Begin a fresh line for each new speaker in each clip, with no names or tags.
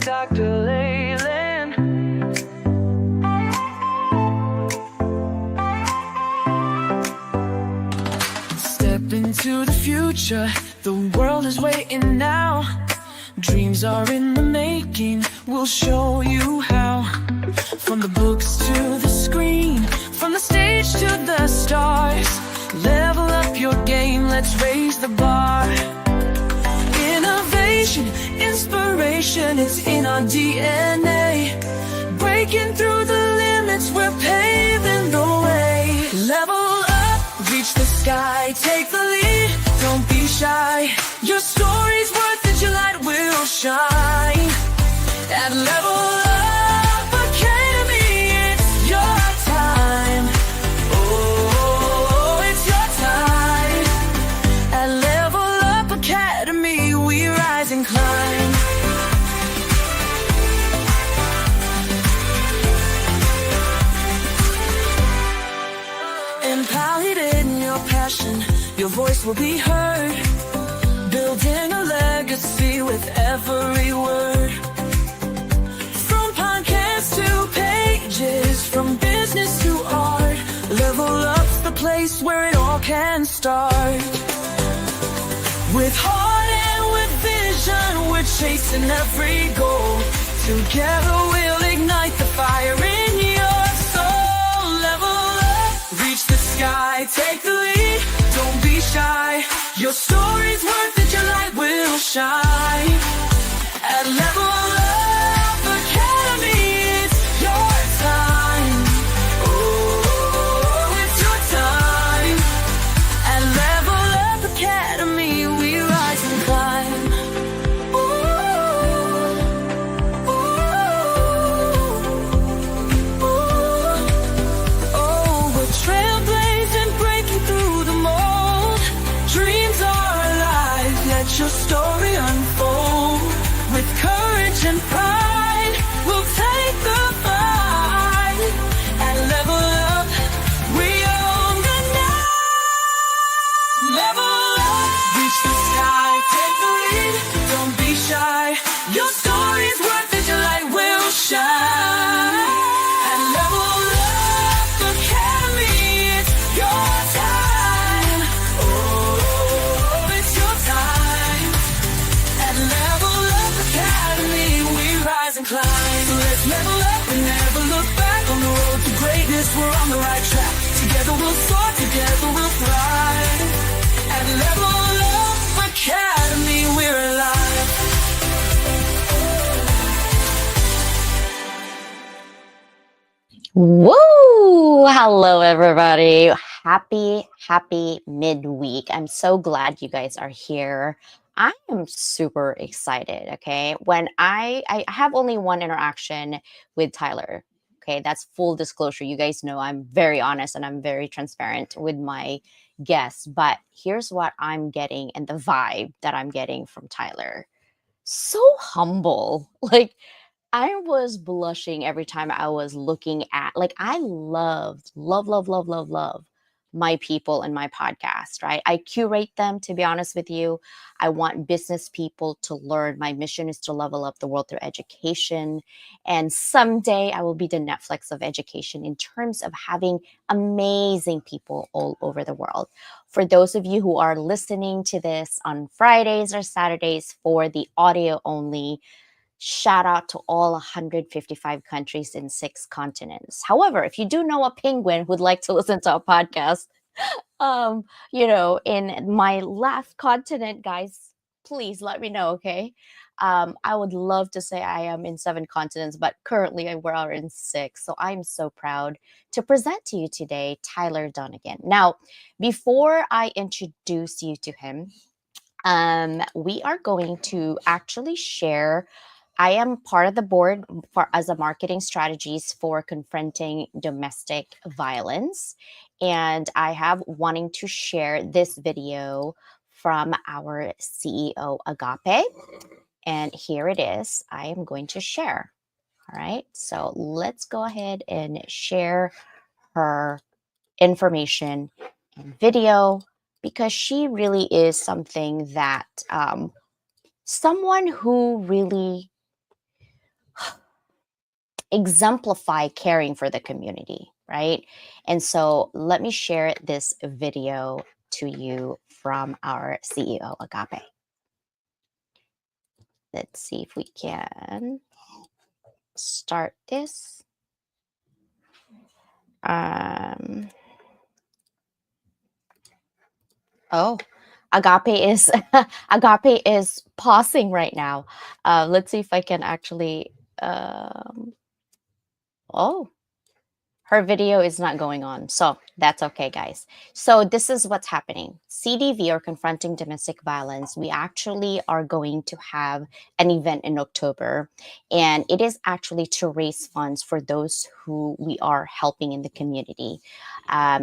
Dr. Leyland. Step into the future, the world is waiting now. Dreams are in the making, we'll show you how. From the books to the screen, from the stage to the stars. Level up your game, let's raise the bar. Innovation, inspiration, it's in our DNA. Breaking through the limits, we're paving the way. Level up, reach the sky, take the lead, don't be shy. Your story's worth it, your light will shine. At Level Up Academy, it's your time. Oh, it's your time. At Level Up Academy, we rise and climb. Empowered in your passion, your voice will be heard. Building a legacy with every word. From podcasts to pages, from business to art. Level Up's the place where it all can start. With heart and with vision, we're chasing every goal. Together we'll ignite the fire in your soul. Level up, reach the sky, take the lead, don't be shy. Your story's worth it, your light will shine. At Level Up Academy, it's your time. Oh, it's your time. At Level Up Academy, we rise and climb. Ooh, ooh, ooh. Oh, we're trailblazing, breaking through the mold. Dreams are alive, let your story unfold. With courage and pride, we'll take the fight. At Level Up, we own the night. Level up, reach the sky, take the lead, don't be shy. Your story's worth it, your light will shine. At Level Up Academy, it's your time. Oh, it's your time. At Level Up Academy, we rise and climb. So let's level up and never look back. On the road to greatness, we're on the right track. Together we'll soar, together we'll thrive. At Level Up Academy, we're alive.
Woo! Hello, everybody. Happy midweek. I'm so glad you guys are here. I am super excited. Okay. When I have only one interaction with Tyler. Okay. That's full disclosure. You guys know I'm very honest and I'm very transparent with my guests. But here's what I'm getting and the vibe that I'm getting from Tyler. So humble. Like, I was blushing every time I was looking at, like, I love my people and my podcast, right? I curate them, to be honest with you. I want business people to learn. My mission is to level up the world through education. And someday I will be the Netflix of education in terms of having amazing people all over the world. For those of you who are listening to this on Fridays or Saturdays for the audio only, shout out to all 155 countries in 6 continents. However, if you do know a penguin who'd like to listen to a podcast, in my last continent, guys, please let me know, okay? I would love to say I am in 7 continents, but currently we are in 6. So I'm so proud to present to you today Tyler Dunagin. Now, before I introduce you to him, we are going to actually share. I am part of the board as a marketing strategies for confronting domestic violence. And I have wanting to share this video from our CEO, Agape. And here it is. I am going to share. All right. So let's go ahead and share her information and video, because she really is something that someone who really exemplify caring for the community, right? And so let me share this video to you from our CEO, Agape. Let's see if we can start this. Um, oh, Agape is Agape is pausing right now. Let's see if I can actually. Oh, her video is not going on. So that's okay, guys. So this is what's happening. CDV, or Confronting Domestic Violence, we actually are going to have an event in October. And it is actually to raise funds for those who we are helping in the community.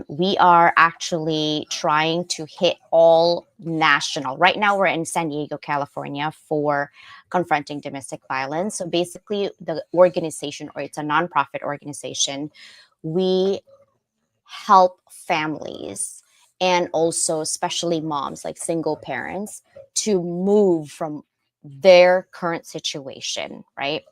We are actually trying to hit all national. Right now, we're in San Diego, California for Confronting Domestic Violence. So basically, the organization, or it's a nonprofit organization, we help families, and also especially moms, like single parents, to move from their current situation, right?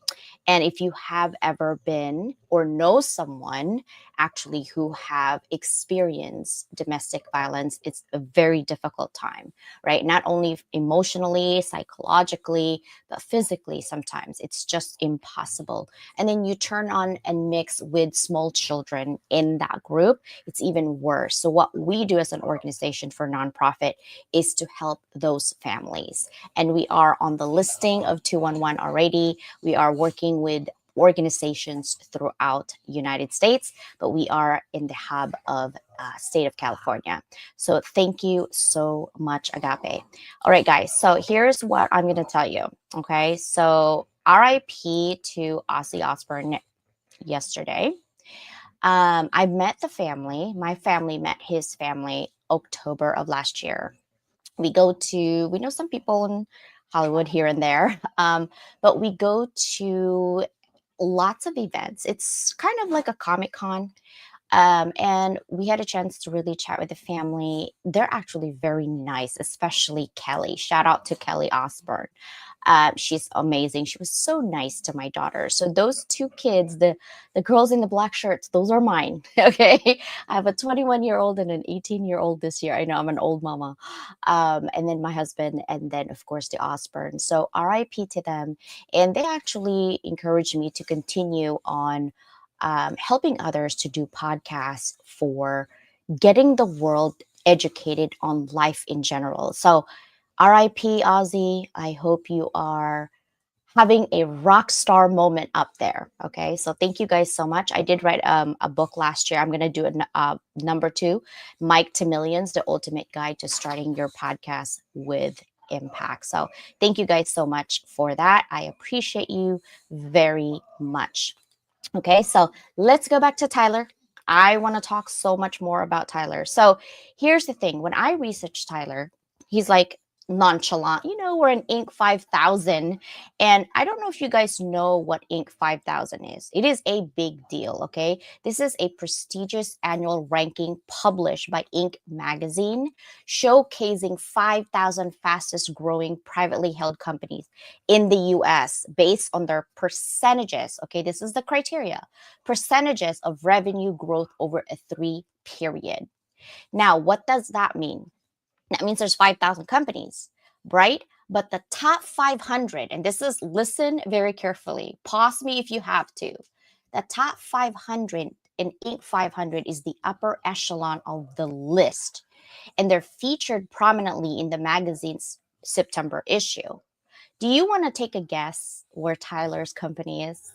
And if you have ever been or know someone actually who have experienced domestic violence, it's a very difficult time, right? Not only emotionally, psychologically, but physically sometimes. It's just impossible. And then you turn on and mix with small children in that group, it's even worse. So what we do as an organization for nonprofit is to help those families. And we are on the listing of 211 already. We are working with organizations throughout United States, but we are in the hub of state of California. So thank you so much, Agape. All right, guys. So here's what I'm going to tell you. Okay. So RIP to Ozzy Osbourne yesterday. I met the family. My family met his family October of last year. We know some people in Hollywood here and there, but we go to lots of events. It's kind of like a Comic Con. And we had a chance to really chat with the family. They're actually very nice, especially Kelly. Shout out to Kelly Osbourne. She's amazing. She was so nice to my daughter. So those two kids, the girls in the black shirts, those are mine. Okay, I have a 21-year-old and an 18-year-old this year. I know I'm an old mama. And then my husband, and then of course the Osbourne. So R.I.P. to them. And they actually encouraged me to continue on helping others to do podcasts for getting the world educated on life in general. So, RIP Ozzy, I hope you are having a rock star moment up there. Okay, so thank you guys so much. I did write a book last year. I'm going to do number 2, Mike to Millions, the ultimate guide to starting your podcast with impact. So thank you guys so much for that. I appreciate you very much. Okay, so let's go back to Tyler. I want to talk so much more about Tyler. So here's the thing, when I researched Tyler, he's like nonchalant. We're in Inc. 5000. And I don't know if you guys know what Inc. 5000 is. It is a big deal, okay? This is a prestigious annual ranking published by Inc. magazine, showcasing 5,000 fastest growing privately held companies in the US based on their percentages. Okay, this is the criteria: percentages of revenue growth over a 3 period. Now, what does that mean? That means there's 5,000 companies, right? But the top 500, and this is, listen very carefully, pause me if you have to. The top 500 in Inc. 500 is the upper echelon of the list, and they're featured prominently in the magazine's September issue. Do you want to take a guess where Tyler's company is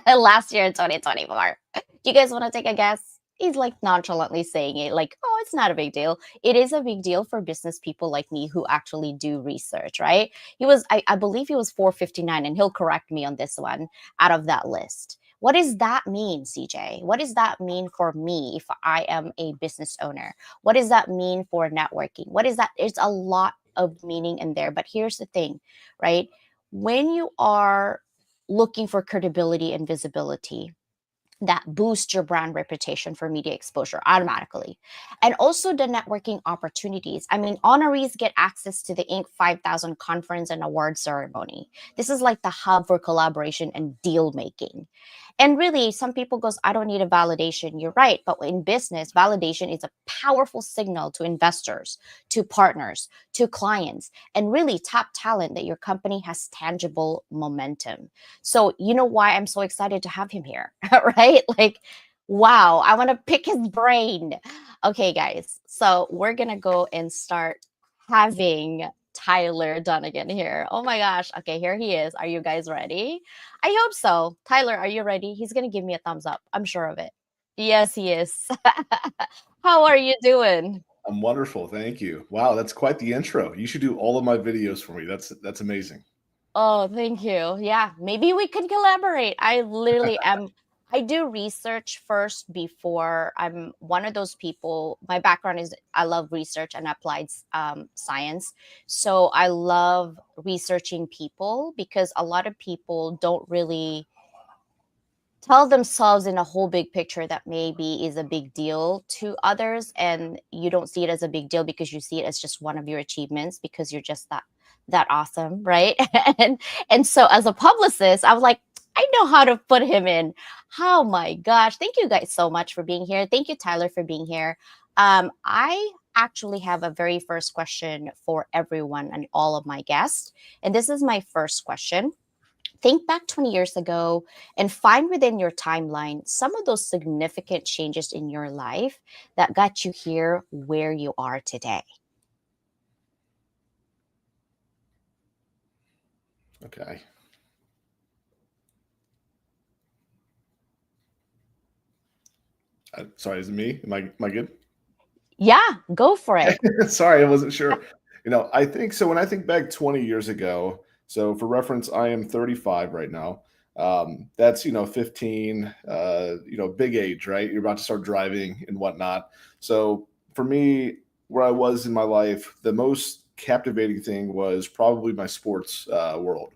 last year in 2024? Do you guys want to take a guess? He's like nonchalantly saying it like, oh, it's not a big deal. It is a big deal for business people like me who actually do research, right? I believe he was 459, and he'll correct me on this one, out of that list. What does that mean, CJ? What does that mean for me if I am a business owner? What does that mean for networking? What is that? It's a lot of meaning in there. But here's the thing, right? When you are looking for credibility and visibility, that boost your brand reputation for media exposure automatically. And also the networking opportunities. I mean, honorees get access to the Inc. 5000 conference and award ceremony. This is like the hub for collaboration and deal making. And really, some people goes, I don't need a validation. You're right. But in business, validation is a powerful signal to investors, to partners, to clients, and really top talent that your company has tangible momentum. So you know why I'm so excited to have him here, right? Like, wow, I want to pick his brain. Okay, guys. So we're gonna go and start having Tyler Dunagin here. Oh my gosh. Okay, here he is. Are you guys ready? I hope so. Tyler, are you ready? He's going to give me a thumbs up. I'm sure of it. Yes, he is. How are you doing?
I'm wonderful, thank you. Wow, that's quite the intro. You should do all of my videos for me. That's amazing.
Oh, thank you. Yeah, maybe we can collaborate. I literally am. I do research first before I'm one of those people. My background is I love research and applied science. So I love researching people because a lot of people don't really tell themselves in a whole big picture that maybe is a big deal to others, and you don't see it as a big deal because you see it as just one of your achievements because you're just that awesome, right? And so as a publicist, I was like, I know how to put him in. Oh my gosh, thank you guys so much for being here. Thank you, Tyler, for being here. I actually have a very first question for everyone and all of my guests, and this is my first question. Think back 20 years ago and find within your timeline some of those significant changes in your life that got you here where you are today.
Okay. Sorry, is it me? Am I good?
Yeah, go for it.
Sorry, I wasn't sure. I think so. When I think back 20 years ago, so for reference, I am 35 right now. That's 15. Big age, right? You're about to start driving and whatnot. So for me, where I was in my life, the most captivating thing was probably my sports world,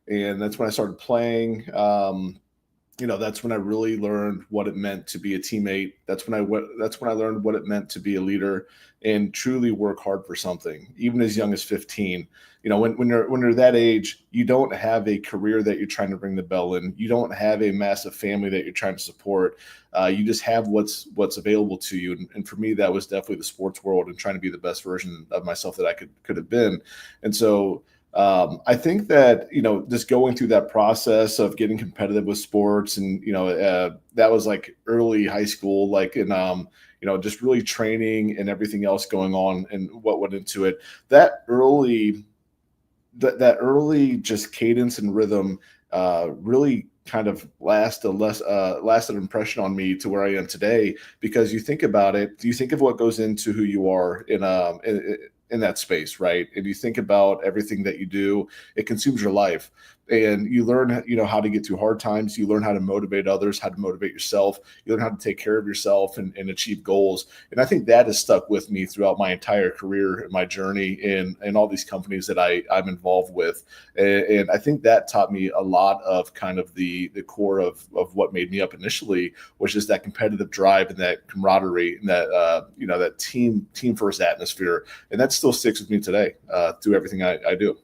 and that's when I started playing. That's when I really learned what it meant to be a teammate. That's when I learned what it meant to be a leader and truly work hard for something, even as young as 15. When you're that age, you don't have a career that you're trying to ring the bell in. You don't have a massive family that you're trying to support. You just have what's available to you. And for me, that was definitely the sports world and trying to be the best version of myself that I could have been. And so I think that just going through that process of getting competitive with sports, and that was like early high school, like in just really training and everything else going on and what went into it. That early just cadence and rhythm really kind of lasted an impression on me to where I am today. Because you think about it, you think of what goes into who you are in that space, right? And you think about everything that you do, it consumes your life. And you learn, how to get through hard times. You learn how to motivate others, how to motivate yourself. You learn how to take care of yourself and achieve goals. And I think that has stuck with me throughout my entire career and my journey in all these companies that I'm involved with. And I think that taught me a lot of kind of the core of what made me up initially, was just that competitive drive and that camaraderie and that team first atmosphere. And that still sticks with me today through everything I do.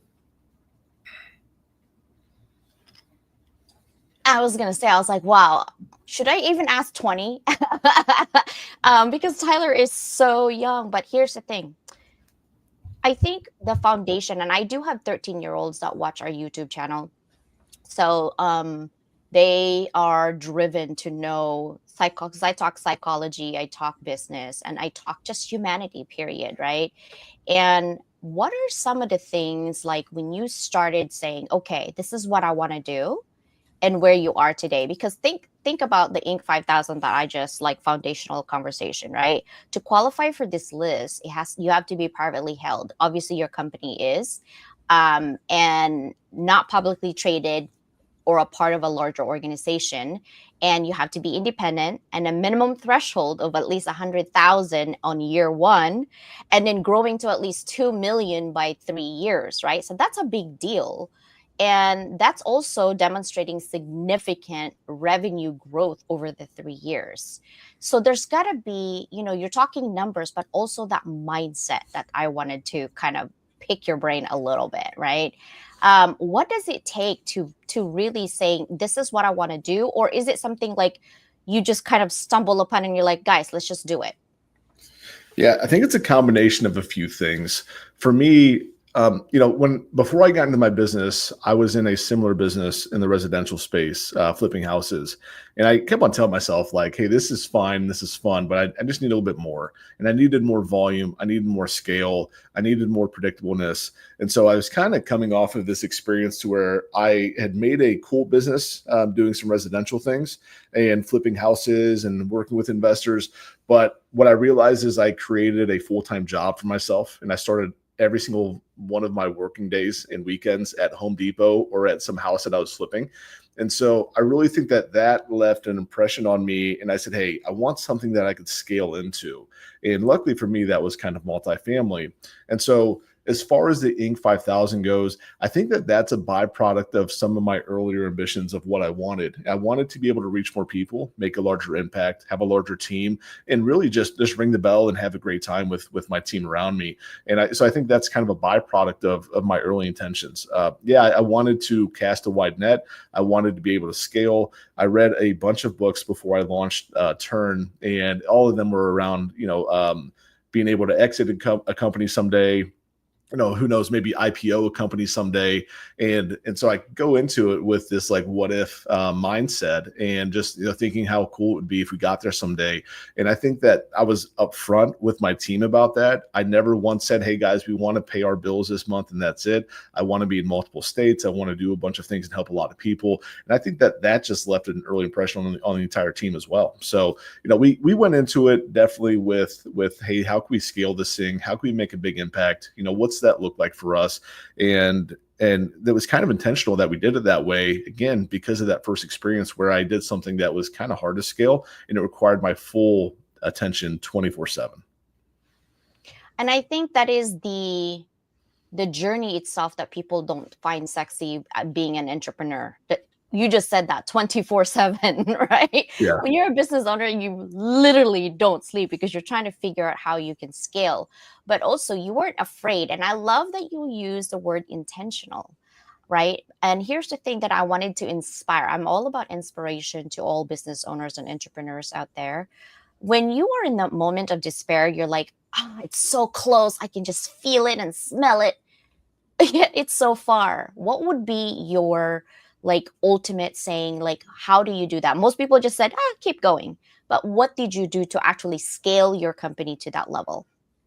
I was going to say, I was like, wow, should I even ask 20? Because Tyler is so young. But here's the thing. I think the foundation, and I do have 13-year-olds that watch our YouTube channel. So they are driven to know because I talk psychology, I talk business, and I talk just humanity, period, right? And what are some of the things like when you started saying, okay, this is what I want to do, and where you are today? Because think about the Inc. 5000 that I just like foundational conversation, right? To qualify for this list, you have to be privately held. Obviously, your company is, and not publicly traded or a part of a larger organization, and you have to be independent and a minimum threshold of at least 100,000 on year one, and then growing to at least 2 million by 3 years, right? So that's a big deal. And that's also demonstrating significant revenue growth over the 3 years. So there's got to be, you're talking numbers, but also that mindset that I wanted to kind of pick your brain a little bit, right? What does it take to really saying this is what I want to do, or is it something like you just kind of stumble upon and you're like, guys, let's just do it?
Yeah, I think it's a combination of a few things. For me, when before I got into my business, I was in a similar business in the residential space, flipping houses, and I kept on telling myself like, "Hey, this is fine, this is fun, but I just need a little bit more." And I needed more volume, I needed more scale, I needed more predictableness, and so I was kind of coming off of this experience to where I had made a cool business doing some residential things and flipping houses and working with investors. But what I realized is I created a full-time job for myself, and I started every single one of my working days and weekends at Home Depot or at some house that I was flipping. And so I really think that that left an impression on me. And I said, hey, I want something that I could scale into. And luckily for me, that was kind of multifamily. And so as far as the Inc. 5000 goes, I think that that's a byproduct of some of my earlier ambitions of what I wanted. I wanted to be able to reach more people, make a larger impact, have a larger team, and really just ring the bell and have a great time with my team around me. So I think that's kind of a byproduct of my early intentions. I wanted to cast a wide net. I wanted to be able to scale. I read a bunch of books before I launched Turn, and all of them were around being able to exit a company someday, who knows, maybe IPO a company someday. And so I go into it with this like what if mindset, and just thinking how cool it would be if we got there someday. And I think that I was upfront with my team about that. I never once said, hey guys, we want to pay our bills this month and that's it. I want to be in multiple states. I want to do a bunch of things and help a lot of people. And I think that just left an early impression on the entire team as well. So we went into it definitely with hey, how can we scale this thing? How can we make a big impact? What's that look like for us? And that was kind of intentional that we did it that way, again, because of that first experience where I did something that was kind of hard to scale and it required my full attention 24/7.
And I think that is the journey itself that people don't find sexy at being an entrepreneur. That you just said that 24/7, right?
Yeah.
When you're a business owner, you literally don't sleep because you're trying to figure out how you can scale. But also, you weren't afraid. And I love that you use the word intentional, right? And here's the thing that I wanted to inspire. I'm all about inspiration to all business owners and entrepreneurs out there. When you are in that moment of despair, you're like, oh, it's so close. I can just feel it and smell it. Yet it's so far. What would be your like ultimate saying? Like, how do you do that? Most people just said, keep going. But what did you do to actually scale your company to that level?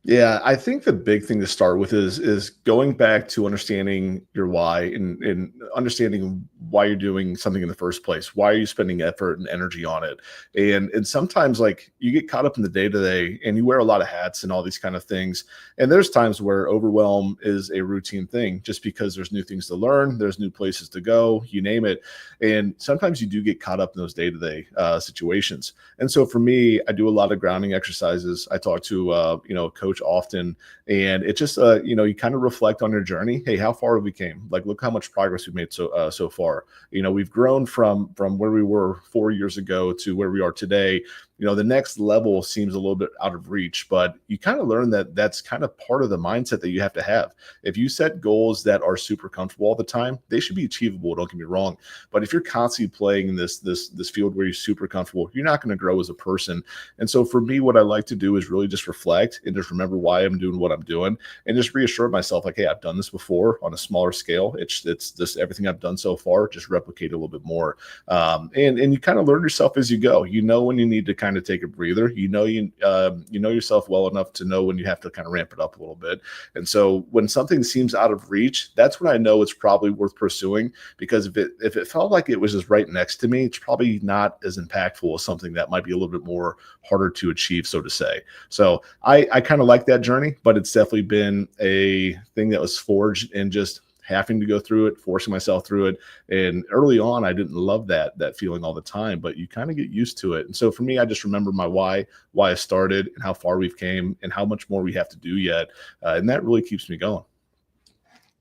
Yeah, I think the big thing to start with is going back to understanding your why, and understanding why you're doing something in the first place. Why are you spending effort and energy on it? And sometimes like you get caught up in the day to day and you wear a lot of hats and all these kind of things. And there's times where overwhelm is a routine thing just because there's new things to learn, there's new places to go, you name it. And sometimes you do get caught up in those day to day situations. And so for me, I do a lot of grounding exercises. I talk to a coach often, and it just you kind of reflect on your journey. Hey, how far have we came? Like, look how much progress we've made so far. We've grown from where we were 4 years ago to where we are today. The next level seems a little bit out of reach, but you kind of learn that that's kind of part of the mindset that you have to have. If you set goals that are super comfortable all the time, they should be achievable. Don't get me wrong. But if you're constantly playing in this field where you're super comfortable, you're not going to grow as a person. And so for me, what I like to do is really just reflect and just remember why I'm doing what I'm doing, and just reassure myself like, hey, I've done this before on a smaller scale. It's just everything I've done so far, just replicate a little bit more. And you kind of learn yourself as you go. When you need to kind of take a breather. You know yourself well enough to know when you have to kind of ramp it up a little bit. And so when something seems out of reach, that's when I know it's probably worth pursuing, because if it felt like it was just right next to me, it's probably not as impactful as something that might be a little bit more harder to achieve, so to say. So I kind of like that journey, but it's definitely been a thing that was forged in just having to go through it, forcing myself through it. And early on, I didn't love that feeling all the time, but you kind of get used to it. And so for me, I just remember my why I started, and how far we've came, and how much more we have to do yet. And that really keeps me going.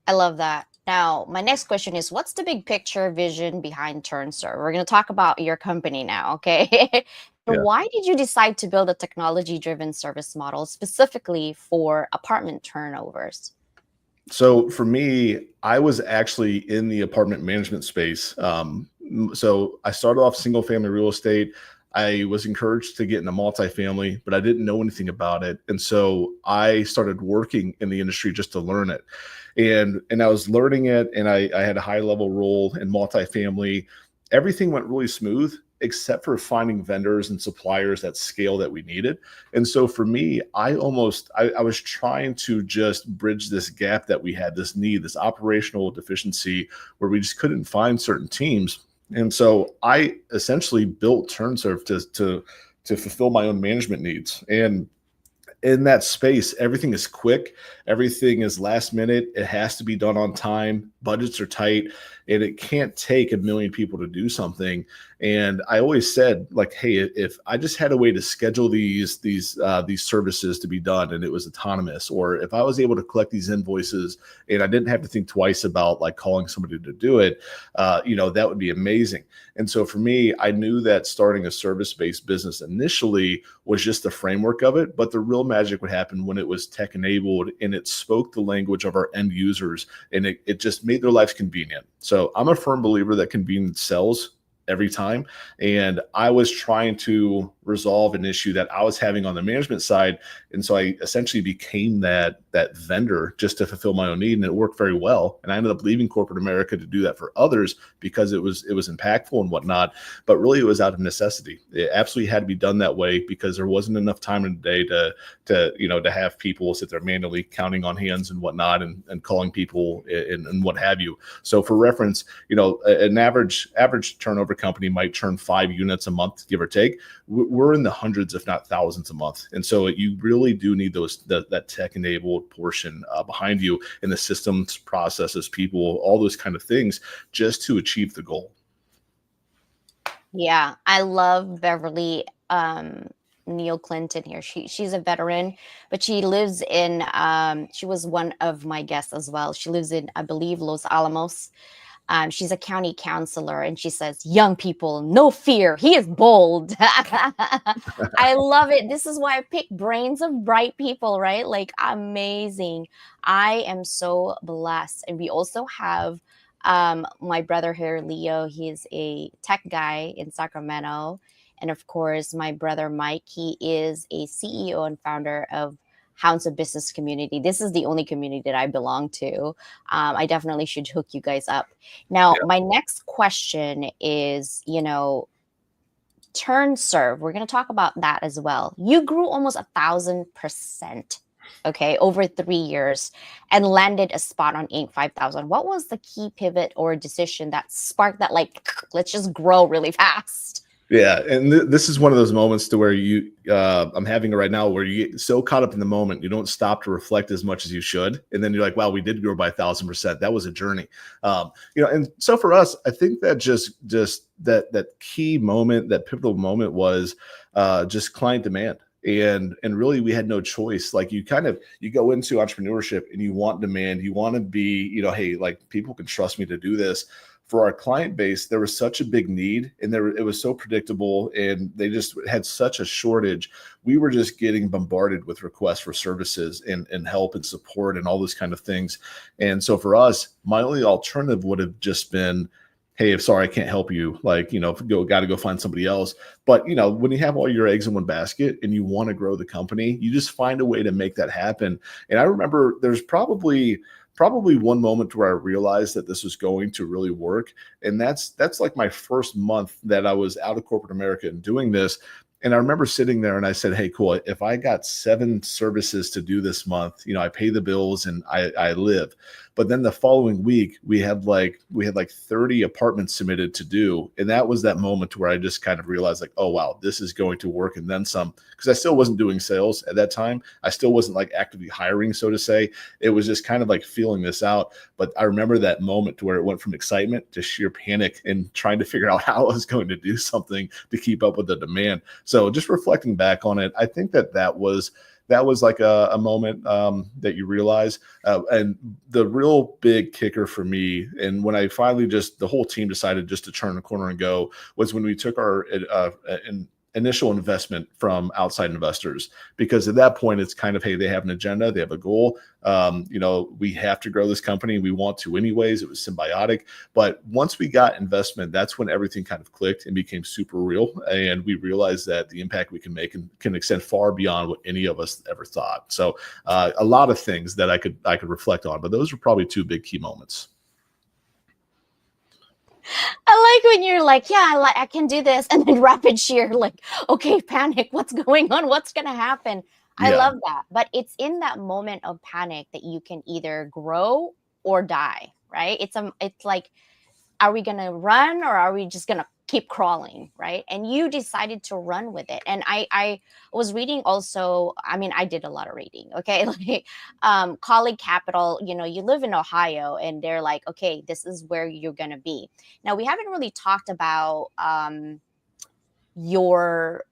I love that. Now, my next question is, what's the big picture vision behind TurnSir? We're going to talk about your company now, okay?
Yeah.
Why did you decide to build a technology-driven service model specifically for apartment turnovers?
So for me, I was actually in the apartment management space. So I started off single family real estate. I was encouraged to get into multifamily, but I didn't know anything about it. And so I started working in the industry just to learn it. And I was learning it, and I had a high level role in multifamily. Everything went really smooth except for finding vendors and suppliers at scale that we needed. And so for me, I was trying to just bridge this gap that we had, this need, this operational deficiency where we just couldn't find certain teams. And so I essentially built TurnServe to fulfill my own management needs. And in that space, everything is quick, everything is last minute, it has to be done on time, budgets are tight, and it can't take a million people to do something. And I always said, like, hey, if I just had a way to schedule these services to be done and it was autonomous, or if I was able to collect these invoices and I didn't have to think twice about like calling somebody to do it, that would be amazing. And so for me, I knew that starting a service-based business initially was just the framework of it, but the real magic would happen when it was tech enabled and it spoke the language of our end users, and it just made their lives convenient. So I'm a firm believer that convenience sells every time. And I was trying to resolve an issue that I was having on the management side. And so I essentially became that vendor just to fulfill my own need. And it worked very well. And I ended up leaving corporate America to do that for others because it was impactful and whatnot. But really it was out of necessity. It absolutely had to be done that way because there wasn't enough time in the day to have people sit there manually counting on hands and whatnot and calling people and what have you. So for reference, an average turnover company might turn 5 units a month, give or take. We're in the hundreds, if not thousands a month. And so you really do need that tech enabled portion behind you in the systems, processes, people, all those kind of things just to achieve the goal.
Yeah, I love Beverly Neil Clinton here. She's a veteran, but she lives in she was one of my guests as well. She lives in, I believe, Los Alamos. She's a county counselor, and she says, "Young people, no fear. He is bold." I love it. This is why I pick brains of bright people, right? Like, amazing. I am so blessed. And we also have my brother here, Leo. He's a tech guy in Sacramento. And of course, my brother Mike, he is a CEO and founder of Hounds of Business Community. This is the only community that I belong to. I definitely should hook you guys up. Now,
Yeah.
my next question is, TurnServe. We're going to talk about that as well. You grew almost 1,000%, okay, over 3 years, and landed a spot on Inc. 5,000. What was the key pivot or decision that sparked that, like, let's just grow really fast?
Yeah, and this is one of those moments to where I'm having it right now, where you get so caught up in the moment, you don't stop to reflect as much as you should, and then you're like, "Wow, we did grow by 1,000%. That was a journey." And so for us, I think that just that key moment, that pivotal moment, was just client demand. And really we had no choice. Like you go into entrepreneurship and you want demand, you want to be, hey, like people can trust me to do this. For our client base, there was such a big need, and it was so predictable, and they just had such a shortage. We were just getting bombarded with requests for services and help and support and all those kind of things. And so for us, my only alternative would have just been, "Hey, I'm sorry, I can't help you. Like, got to go find somebody else." But, when you have all your eggs in one basket and you want to grow the company, you just find a way to make that happen. And I remember there's probably one moment where I realized that this was going to really work. And that's like my first month that I was out of corporate America and doing this. And I remember sitting there and I said, "Hey, cool. If I got 7 services to do this month, I pay the bills and I live." But then the following week, we had like 30 apartments submitted to do. And that was that moment where I just kind of realized, like, oh, wow, this is going to work. And then some, because I still wasn't doing sales at that time. I still wasn't like actively hiring, so to say. It was just kind of like feeling this out. But I remember that moment to where it went from excitement to sheer panic and trying to figure out how I was going to do something to keep up with the demand. So just reflecting back on it, I think that was like a moment that you realize. And the real big kicker for me, and when I finally the whole team decided just to turn the corner and go, was when we took our initial investment from outside investors, because at that point it's kind of, hey, they have an agenda, they have a goal. We have to grow this company. We want to anyways. It was symbiotic. But once we got investment, that's when everything kind of clicked and became super real. And we realized that the impact we can make can extend far beyond what any of us ever thought. So a lot of things that I could reflect on, but those were probably two big key moments.
I like when you're like, yeah, I can do this. And then rapid shear, like, okay, panic. What's going on? What's going to happen? I
Yeah.
love that. But it's in that moment of panic that you can either grow or die, right? It's like, are we going to run or are we just going to keep crawling, right? And you decided to run with it. And I was reading also, I mean, I did a lot of reading, okay? Like colleague capital, you live in Ohio and they're like, okay, this is where you're going to be. Now, we haven't really talked about your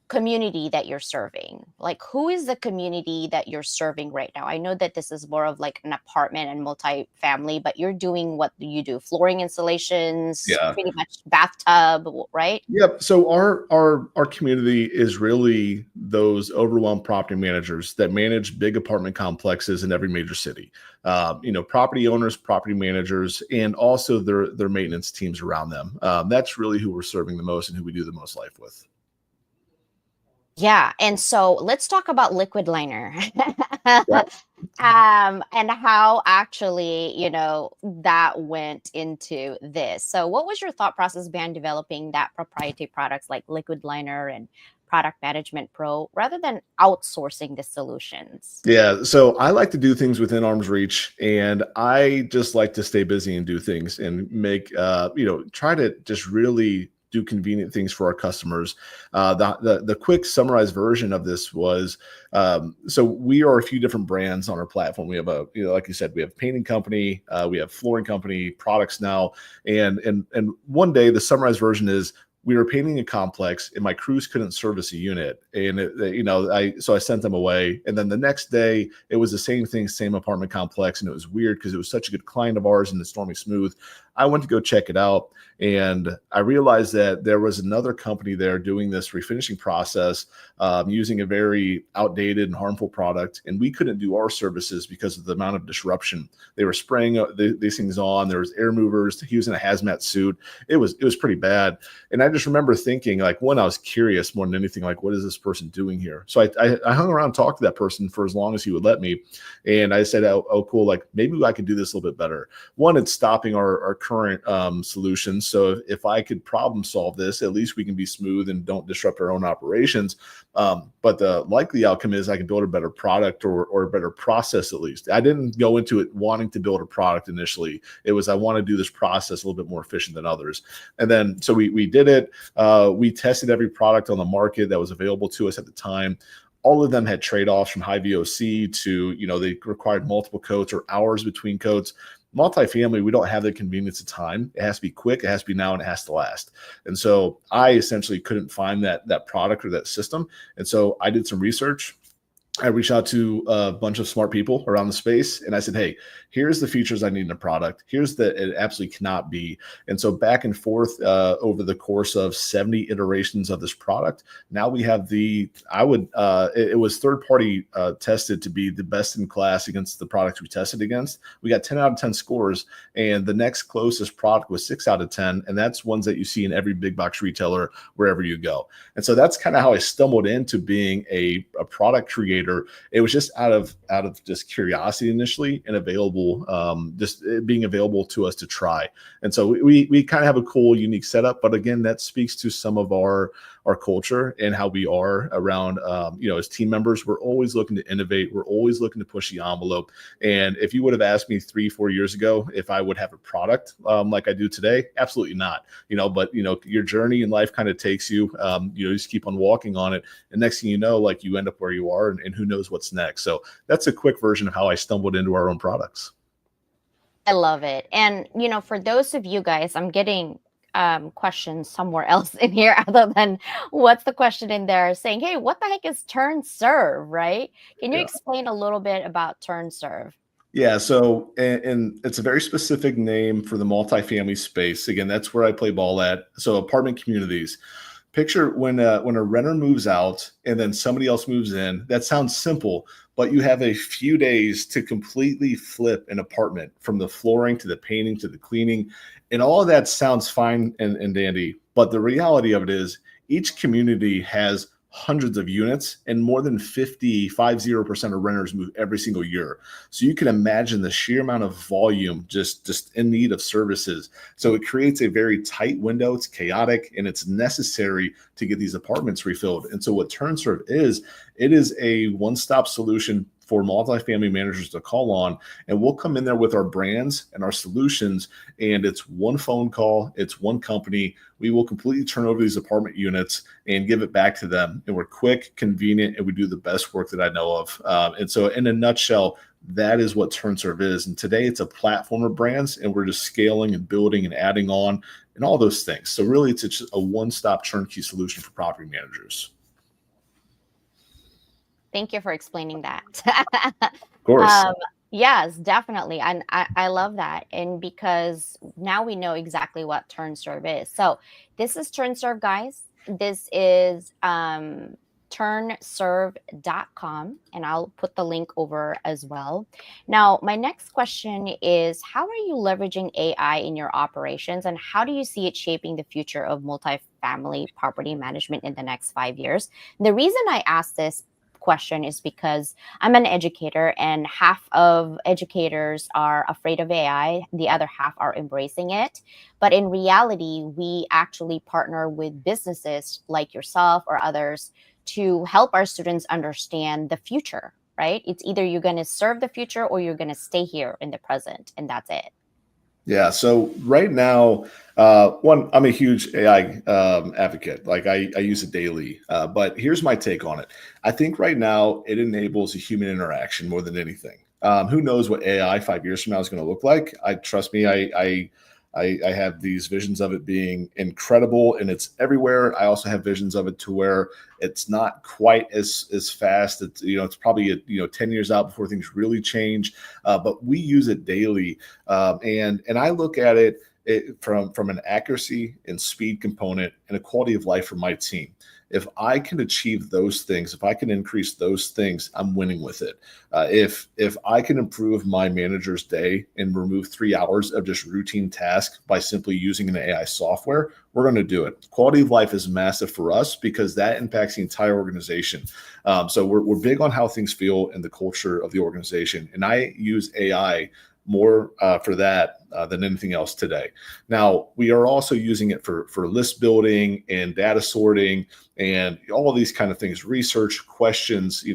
community that you're serving. Like, who is the community that you're serving right now? I know that this is more of like an apartment and multi-family, but you're doing what you do, flooring installations,
Yeah.
pretty much bathtub, right?
Yep. So our community is really those overwhelmed property managers that manage big apartment complexes in every major city. Property owners, property managers, and also their maintenance teams around them. That's really who we're serving the most and who we do the most life with.
Yeah. And so let's talk about liquid liner.
Yeah.
And how actually, that went into this. So what was your thought process behind developing that proprietary products like liquid liner and product management pro rather than outsourcing the solutions?
Yeah. So I like to do things within arm's reach, and I just like to stay busy and do things and make, try to just really do convenient things for our customers. The quick summarized version of this was, so we are a few different brands on our platform. We have like you said, we have painting company, we have flooring company, products now, and one day the summarized version is, we were painting a complex and my crews couldn't service a unit. And, so I sent them away. And then the next day it was the same thing, same apartment complex. And it was weird because it was such a good client of ours and the Stormy Smooth. I went to go check it out. And I realized that there was another company there doing this refinishing process using a very outdated and harmful product. And we couldn't do our services because of the amount of disruption. They were spraying these things on. There was air movers. He was in a hazmat suit. It was pretty bad. And I just remember thinking, like, one, I was curious more than anything, like, what is this person doing here? So I hung around and talked to that person for as long as he would let me. And I said, oh cool. Like, maybe I could do this a little bit better. One, it's stopping our current solutions. So if I could problem solve this, at least we can be smooth and don't disrupt our own operations. But the likely outcome is I can build a better product or a better process at least. I didn't go into it wanting to build a product initially. It was, I want to do this process a little bit more efficient than others. And then, so we did it. We tested every product on the market that was available to us at the time. All of them had trade-offs from high VOC to, they required multiple coats or hours between coats. Multifamily, we don't have the convenience of time. It has to be quick, it has to be now, and it has to last. And so I essentially couldn't find that product or that system. And so I did some research. I reached out to a bunch of smart people around the space and I said, hey, here's the features I need in a product. Here's that it absolutely cannot be. And so back and forth over the course of 70 iterations of this product, now we have it was third-party tested to be the best in class against the products we tested against. We got 10 out of 10 scores, and the next closest product was 6 out of 10. And that's ones that you see in every big box retailer, wherever you go. And so that's kind of how I stumbled into being a product creator. It was just out of just curiosity initially, and just being available to us to try. And so we kind of have a cool, unique setup. But again, that speaks to some of our culture and how we are around, as team members. We're always looking to innovate. We're always looking to push the envelope. And if you would have asked me 3-4 years ago if I would have a product like I do today, absolutely not. But your journey in life kind of takes you. You just keep on walking on it, and next thing you know, like, you end up where you are, and who knows what's next. So that's a quick version of how I stumbled into our own products.
I love it. And, for those of you guys, I'm getting questions somewhere else in here other than what's the question in there saying, hey, what the heck is turn serve, right? Can you explain a little bit about turn serve?
Yeah, so and it's a very specific name for the multifamily space. Again, that's where I play ball at. So apartment communities. Picture when a renter moves out and then somebody else moves in. That sounds simple, but you have a few days to completely flip an apartment from the flooring to the painting to the cleaning. And all of that sounds fine and dandy. But the reality of it is each community has hundreds of units and more than 50% of renters move every single year. So you can imagine the sheer amount of volume just in need of services. So it creates a very tight window. It's chaotic and it's necessary to get these apartments refilled. And so what TurnServe is, it is a one-stop solution for multifamily managers to call on, and we'll come in there with our brands and our solutions, and it's one phone call, it's one company. We will completely turn over these apartment units and give it back to them, and we're quick, convenient, and we do the best work that I know of. And so in a nutshell, that is what TurnServe is. And today it's a platform of brands, and we're just scaling and building and adding on and all those things. So really it's just a one-stop turnkey solution for property managers.
Thank you for explaining that.
Of course.
Yes, definitely. And I love that. And because now we know exactly what TurnServe is. So this is TurnServe, guys. This is turnserve.com. And I'll put the link over as well. Now, my next question is, how are you leveraging AI in your operations, and how do you see it shaping the future of multifamily property management in the next 5 years? The reason I asked this question is because I'm an educator, and half of educators are afraid of AI, the other half are embracing it. But in reality, we actually partner with businesses like yourself or others to help our students understand the future, right? It's either you're going to serve the future or you're going to stay here in the present, and that's it.
Yeah. So right now, one, I'm a huge AI advocate. Like I use it daily. But here's my take on it. I think right now it enables a human interaction more than anything. Who knows what AI 5 years from now is going to look like? Trust me. I have these visions of it being incredible and it's everywhere. I also have visions of it to where it's not quite as fast. It's probably 10 years out before things really change. But we use it daily, and I look at it from an accuracy and speed component and a quality of life for my team. If I can achieve those things, if I can increase those things, I'm winning with it. If I can improve my manager's day and remove 3 hours of just routine tasks by simply using an AI software, we're going to do it. Quality of life is massive for us because that impacts the entire organization. So we're big on how things feel and the culture of the organization. And I use AI more for that than anything else today. Now, we are also using it for list building and data sorting and all of these kind of things, research questions,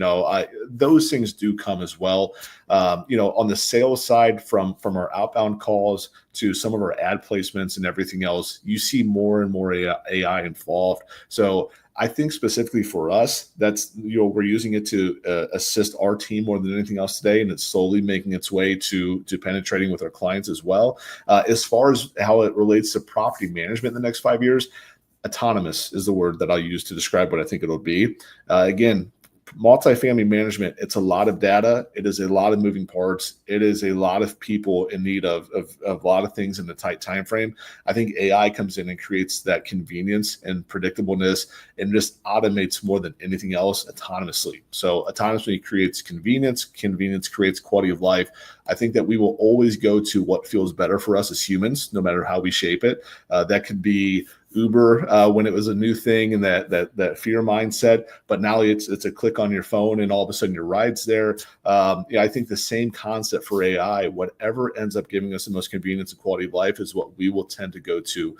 those things do come as well. On the sales side, from our outbound calls to some of our ad placements and everything else, you see more and more AI involved. So I think specifically for us, that's, we're using it to assist our team more than anything else today. And it's slowly making its way to penetrating with our clients as well. As far as how it relates to property management in the next 5 years, autonomous is the word that I'll use to describe what I think it'll be. Again, multifamily management, it's a lot of data. It is a lot of moving parts. It is a lot of people in need of a lot of things in a tight time frame. I think AI comes in and creates that convenience and predictableness and just automates more than anything else autonomously. So autonomously creates convenience. Convenience creates quality of life. I think that we will always go to what feels better for us as humans, no matter how we shape it. That could be Uber when it was a new thing and that fear mindset, but now it's a click on your phone and all of a sudden your ride's there. I think the same concept for AI, whatever ends up giving us the most convenience and quality of life is what we will tend to go to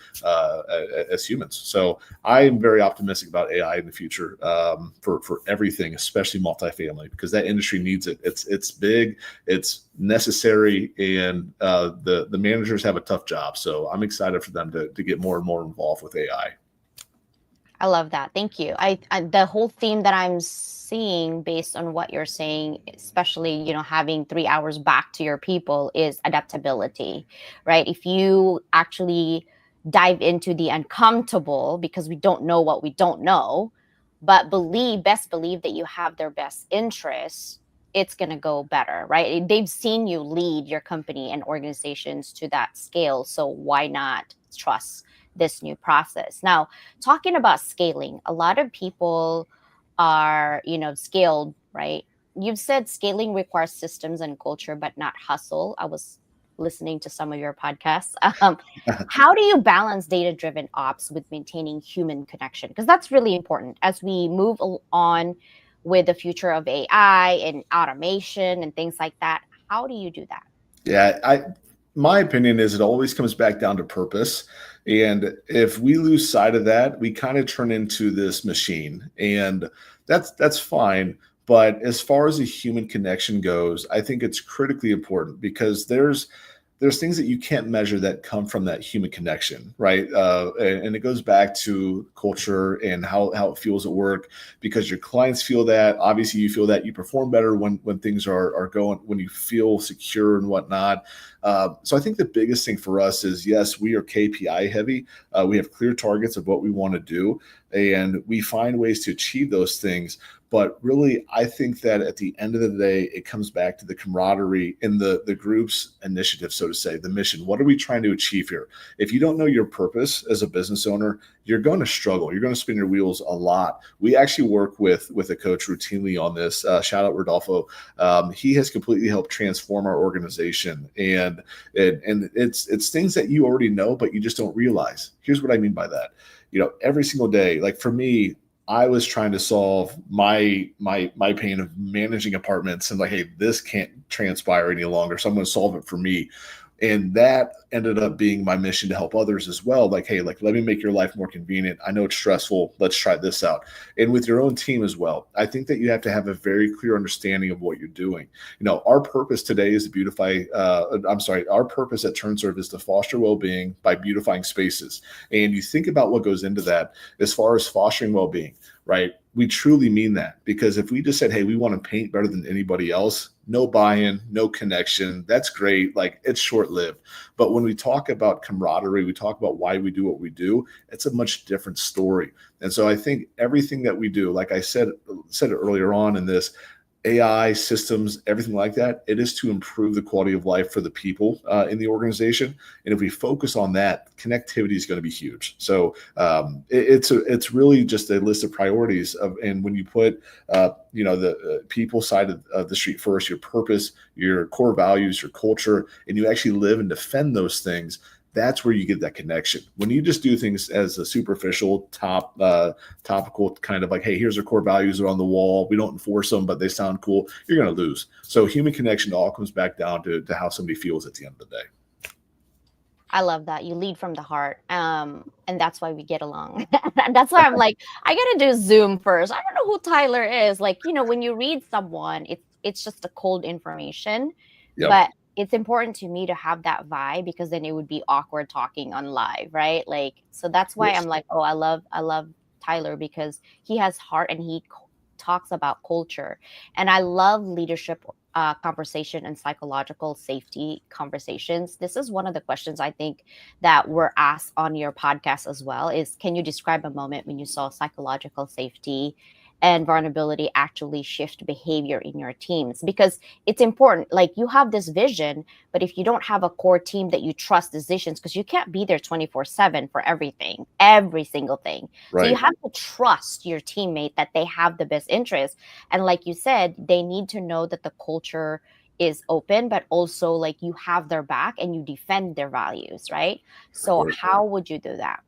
as humans. So I am very optimistic about AI in the future for everything, especially multifamily, because that industry needs it. It's big, it's necessary, and the managers have a tough job. So I'm excited for them to get more and more involved with AI.
I love that. Thank you. I the whole theme that I'm seeing based on what you're saying, especially, having 3 hours back to your people, is adaptability, right? If you actually dive into the uncomfortable, because we don't know what we don't know, but best believe that you have their best interests, it's going to go better, right? They've seen you lead your company and organizations to that scale. So why not trust this new process. Now, talking about scaling, a lot of people are, scaled, right? You've said scaling requires systems and culture, but not hustle. I was listening to some of your podcasts. How do you balance data driven ops with maintaining human connection? Because that's really important as we move on with the future of AI and automation and things like that. How do you do that?
Yeah, my opinion is it always comes back down to purpose. And if we lose sight of that, we kind of turn into this machine. And that's fine. But as far as a human connection goes, I think it's critically important because there's things that you can't measure that come from that human connection, right? And it goes back to culture and how it feels at work, because your clients feel that. Obviously, you feel that you perform better when things are going, when you feel secure and whatnot. So I think the biggest thing for us is, yes, we are KPI heavy. We have clear targets of what we want to do, and we find ways to achieve those things. But really, I think that at the end of the day, it comes back to the camaraderie in the group's initiative, so to say, the mission. What are we trying to achieve here? If you don't know your purpose as a business owner, you're going to struggle. You're going to spin your wheels a lot. We actually work with a coach routinely on this. Shout out Rodolfo. He has completely helped transform our organization, and it's things that you already know, but you just don't realize. Here's what I mean by that. Every single day, like for me, I was trying to solve my pain of managing apartments and like, hey, this can't transpire any longer. So I'm going to solve it for me. And that ended up being my mission to help others as well. Like, hey, like, let me make your life more convenient. I know it's stressful. Let's try this out. And with your own team as well. I think that you have to have a very clear understanding of what you're doing. Our purpose today is to beautify, our purpose at TurnServe is to foster well-being by beautifying spaces. And you think about what goes into that as far as fostering well-being, right? We truly mean that, because if we just said, hey, we want to paint better than anybody else, no buy-in, no connection, that's great. Like, it's short-lived. But when we talk about camaraderie, we talk about why we do what we do, it's a much different story. And so I think everything that we do, like I said it earlier on in this, AI systems, everything like that, it is to improve the quality of life for the people in the organization. And if we focus on that, connectivity is going to be huge. So it's really just a list of priorities and when you put the people side of the street first, your purpose, your core values, your culture, and you actually live and defend those things, that's where you get that connection. When you just do things as a superficial, topical kind of like, hey, here's our core values, are on the wall, we don't enforce them, but they sound cool, you're going to lose. So human connection all comes back down to how somebody feels at the end of the day.
I love that. You lead from the heart. And that's why we get along. And that's why I'm like, I gotta do Zoom first. I don't know who Tyler is. Like, when you read someone, it's just a cold information.
Yep.
But it's important to me to have that vibe, because then it would be awkward talking on live, right? Like, so that's why
Yes.
I'm like, oh, I love Tyler, because he has heart and he talks about culture. And I love leadership conversation and psychological safety conversations. This is one of the questions I think that were asked on your podcast as well, is can you describe a moment when you saw psychological safety and vulnerability actually shift behavior in your teams? Because it's important. Like, you have this vision, but if you don't have a core team that you trust decisions, because you can't be there 24/7 for everything, every single thing. So you
Right.
have to trust your teammate that they have the best interest. And like you said, they need to know that the culture is open, but also like you have their back and you defend their values, right?
Of
So
course.
how would you do that?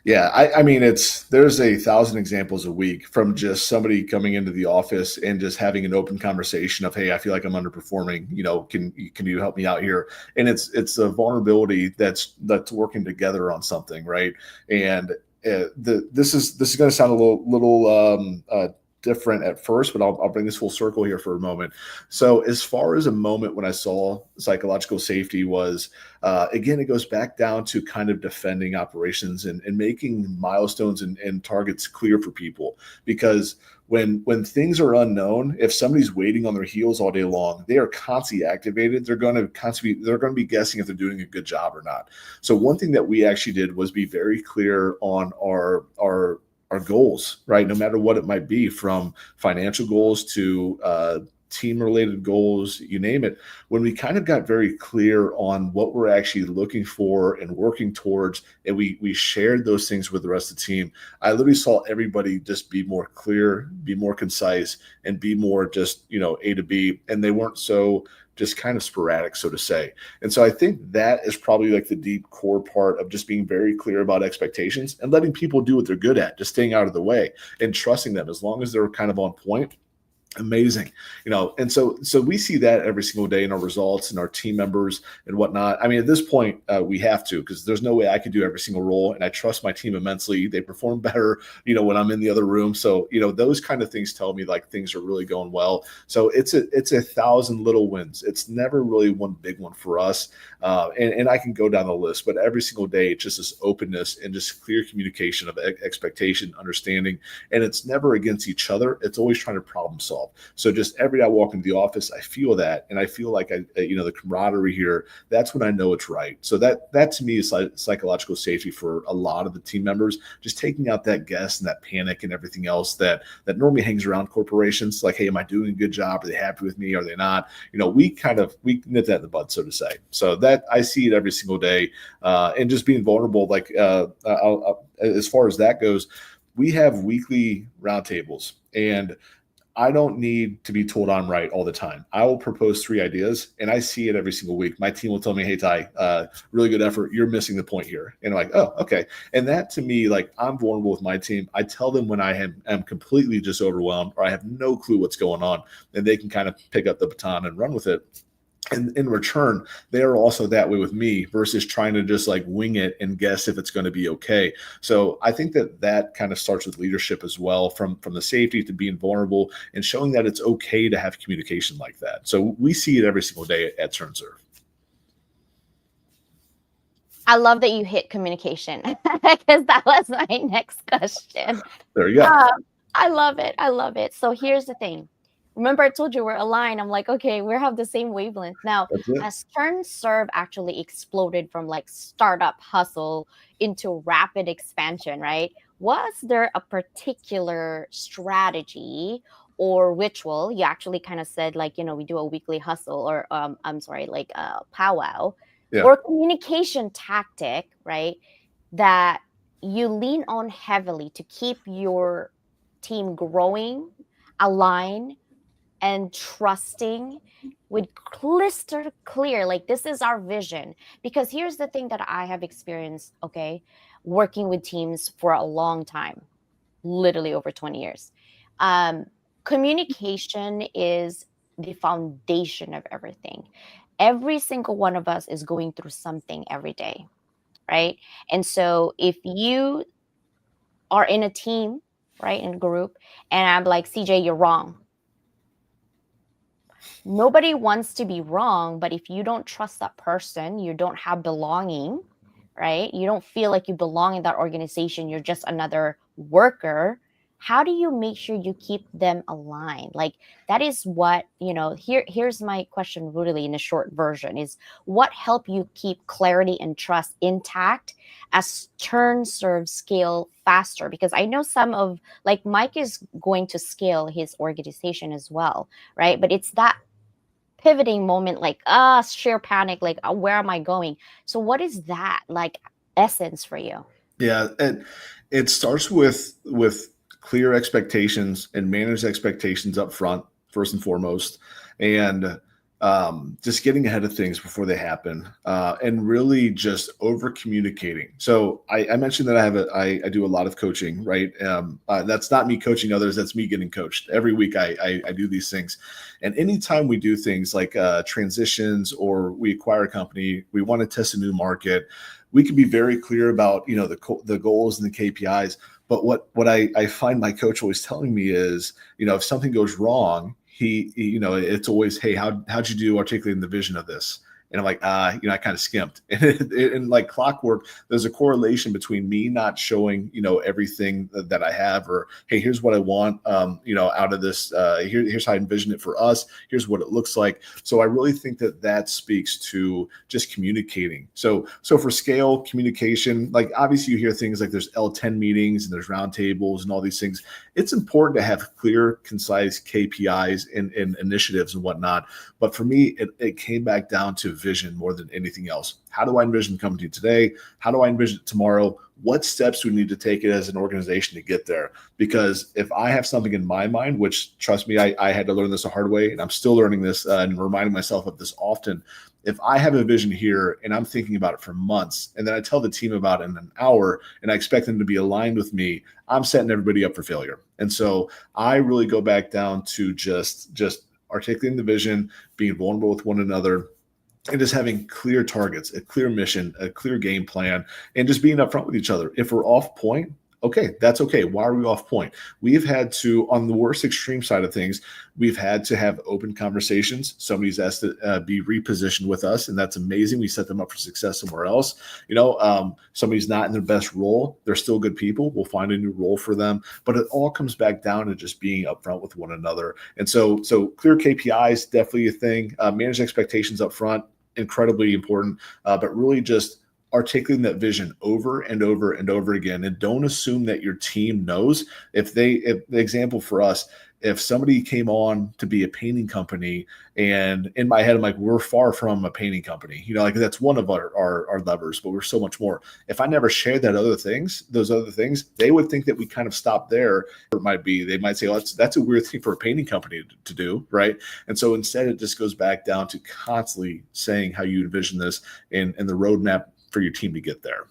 Yeah, I mean, there's 1,000 examples a week from just somebody coming into the office and just having an open conversation of, hey, I feel like I'm underperforming. Can you help me out here? And it's a vulnerability that's working together on something, right? And this is going to sound a little different at first, but I'll bring this full circle here for a moment. So as far as a moment when I saw psychological safety was, again, it goes back down to kind of defending operations and making milestones and targets clear for people. Because when things are unknown, if somebody's waiting on their heels all day long, they are constantly activated. They're going to be guessing if they're doing a good job or not. So one thing that we actually did was be very clear on our goals, right? No matter what it might be, from financial goals to team related goals, you name it, when we kind of got very clear on what we're actually looking for and working towards, and we shared those things with the rest of the team, I literally saw everybody just be more clear, be more concise, and be more just, A to B. And they weren't so just kind of sporadic, so to say. And so I think that is probably like the deep core part of just being very clear about expectations and letting people do what they're good at, just staying out of the way and trusting them as long as they're kind of on point. Amazing. And so we see that every single day in our results and our team members and whatnot. I mean, at this point, we have to, because there's no way I could do every single role, and I trust my team immensely. They perform better, when I'm in the other room. So, those kind of things tell me like things are really going well. So it's a 1,000 little wins. It's never really one big one for us. And I can go down the list, but every single day, it's just this openness and just clear communication of expectation, understanding, and it's never against each other. It's always trying to problem solve. So just every day I walk into the office, I feel that, and I feel like the camaraderie here. That's when I know it's right. So that to me is psychological safety for a lot of the team members. Just taking out that guess and that panic and everything else that normally hangs around corporations. Like, hey, am I doing a good job? Are they happy with me? Are they not? We nip that in the bud, so to say. So that I see it every single day, and just being vulnerable. Like as far as that goes, we have weekly roundtables, and I don't need to be told I'm right all the time. I will propose 3 ideas, and I see it every single week. My team will tell me, hey, Ty, really good effort. You're missing the point here. And I'm like, oh, okay. And that to me, like, I'm vulnerable with my team. I tell them when I am completely just overwhelmed or I have no clue what's going on, and they can kind of pick up the baton and run with it. And in return, they are also that way with me versus trying to just like wing it and guess if it's going to be okay. So I think that kind of starts with leadership as well, from the safety to being vulnerable and showing that it's okay to have communication like that. So we see it every single day at TurnServe.
I love that you hit communication because that was my next question.
There you go.
I love it. I love it. So here's the thing. Remember, I told you we're aligned. I'm like, okay, we have the same wavelength. Now, as TurnServe actually exploded from like startup hustle into rapid expansion, right? Was there a particular strategy or ritual? You actually kind of said like, we do a weekly hustle or like a powwow or communication tactic, right? That you lean on heavily to keep your team growing, aligned, and trusting with crystal clear, like this is our vision. Because here's the thing that I have experienced, okay, working with teams for a long time, literally over 20 years. Communication is the foundation of everything. Every single one of us is going through something every day, right? And so if you are in a team, right, in a group, and I'm like, CJ, you're wrong. Nobody wants to be wrong, but if you don't trust that person, you don't have belonging, right? You don't feel like you belong in that organization. You're just another worker. How do you make sure you keep them aligned? Like that is what, here's my question really in a short version is what help you keep clarity and trust intact as TurnServe scale faster? Because I know some of like Mike is going to scale his organization as well, right? But it's that pivoting moment, like sheer panic, like where am I going? So what is that like essence for you?
Yeah, and it starts with clear expectations and manage expectations up front first and foremost, and just getting ahead of things before they happen, and really just over communicating. So I mentioned that I do a lot of coaching, right? That's not me coaching others. That's me getting coached. Every week I do these things. And anytime we do things like transitions or we acquire a company, we want to test a new market, we can be very clear about, the goals and the KPIs. But what I find my coach always telling me is, if something goes wrong, it's always, hey, how'd you do articulating the vision of this? And I'm like, I kind of skimped. And like clockwork, there's a correlation between me not showing, everything that I have, or, hey, here's what I want, out of this. Here's how I envision it for us. Here's what it looks like. So I really think that speaks to just communicating. So for scale communication, like obviously you hear things like there's L10 meetings and there's roundtables and all these things. It's important to have clear, concise KPIs and initiatives and whatnot. But for me, it came back down to vision more than anything else. How do I envision the company today? How do I envision it tomorrow? What steps do we need to take it as an organization to get there? Because if I have something in my mind, which trust me, I had to learn this the hard way, and I'm still learning this and reminding myself of this often. If I have a vision here and I'm thinking about it for months, and then I tell the team about it in an hour and I expect them to be aligned with me, I'm setting everybody up for failure. And so I really go back down to just articulating the vision, being vulnerable with one another, and just having clear targets, a clear mission, a clear game plan, and just being upfront with each other. If we're off point, okay, that's okay. Why are we off point? We've had to, on the worst extreme side of things, we've had to have open conversations. Somebody's asked to be repositioned with us, and that's amazing. We set them up for success somewhere else. Somebody's not in their best role. They're still good people. We'll find a new role for them. But it all comes back down to just being upfront with one another. And so clear KPIs, definitely a thing. Manage expectations up front, incredibly important. But really just articulating that vision over and over and over again, and don't assume that your team knows. If the example for us, if somebody came on to be a painting company, and in my head I'm like, we're far from a painting company, like that's one of our levers, but we're so much more. If I never shared those other things, they would think that we kind of stopped there. Or it might be, they might say, oh, that's a weird thing for a painting company to do, right? And so instead it just goes back down to constantly saying how you envision this and the roadmap for your team to get there.